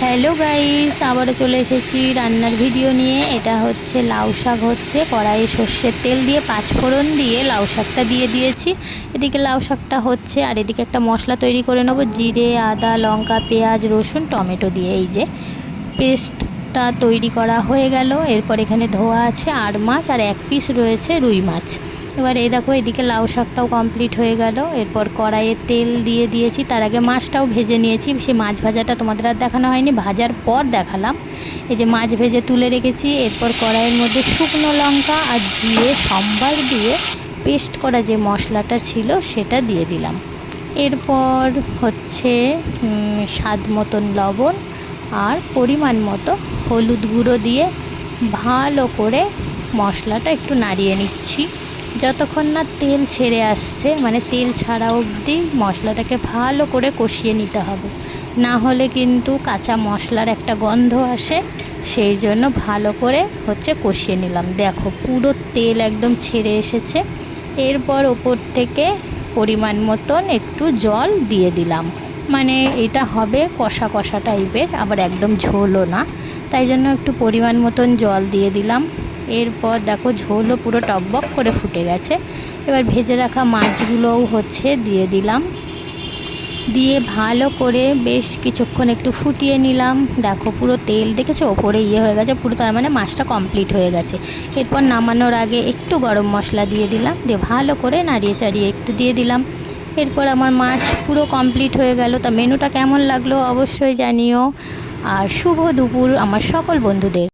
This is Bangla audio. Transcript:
হ্যালো গাইস, আবারও চলে এসেছি রান্নার ভিডিও নিয়ে। এটা হচ্ছে লাউ শাক, হচ্ছে কড়াইয়ে সর্ষের তেল দিয়ে পাঁচফোড়ন দিয়ে লাউ শাকটা দিয়ে দিয়েছি। এদিকে লাউ শাকটা হচ্ছে, আর এদিকে একটা মশলা তৈরি করে নেবো। জিরে, আদা, লঙ্কা, পেঁয়াজ, রসুন, টমেটো দিয়ে এই যে পেস্টটা তৈরি করা হয়ে গেল। এরপর এখানে ধোয়া আছে আর মাছ, আর এক পিস রয়েছে রুই মাছ। এবার এই দেখো, এদিকে লাউ শাকটাও কমপ্লিট হয়ে গেল। এরপর কড়াইয়ে তেল দিয়ে দিয়েছি, তার আগে মাছটাও ভেজে নিয়েছি। সেই মাছ ভাজাটা তোমাদের আর দেখানো হয়নি, ভাজার পর দেখালাম। এই যে মাছ ভেজে তুলে রেখেছি। এরপর কড়াইয়ের মধ্যে শুকনো লঙ্কা আর জিরে সম্বার দিয়ে পেস্ট করা যে মশলাটা ছিল সেটা দিয়ে দিলাম। এরপর হচ্ছে স্বাদ মতন লবণ আর পরিমাণ মতো হলুদ গুঁড়ো দিয়ে ভালো করে মশলাটা একটু নাড়িয়ে নিচ্ছি, যতক্ষণ না তেল ছেড়ে আসছে, মানে তেল ছাড়া অবধি মশলাটাকে ভালো করে কষিয়ে নিতে হবে। না হলে কিন্তু কাঁচা মশলার একটা গন্ধ আসে, সেই জন্য ভালো করে হচ্ছে কষিয়ে নিলাম। দেখো পুরো তেল একদম ছেড়ে এসেছে। এরপর ওপর থেকে পরিমাণ মতন একটু জল দিয়ে দিলাম, মানে এটা হবে কষা কষা টাইপের, আবার একদম ঝোলও না, তাই জন্য একটু পরিমাণ মতন জল দিয়ে দিলাম। এরপর দেখো ঝোলও পুরো টকবক করে ফুটে গেছে। এবার ভেজে রাখা মাছগুলোও হচ্ছে দিয়ে দিলাম, দিয়ে ভালো করে বেশ কিছুক্ষণ একটু ফুটিয়ে নিলাম। দেখো পুরো তেল দেখেছো ওপরে হয়ে গেছে পুরো, তার মানে মাছটা কমপ্লিট হয়ে গেছে। এরপর নামানোর আগে একটু গরম মশলা দিয়ে দিলাম, দিয়ে ভালো করে নাড়িয়ে চাড়িয়ে একটু দিয়ে দিলাম। এরপর আমার মাছ পুরো কমপ্লিট হয়ে গেল। তা মেনুটা কেমন লাগলো অবশ্যই জানিও। আর শুভ দুপুর আমার সকল বন্ধুদের।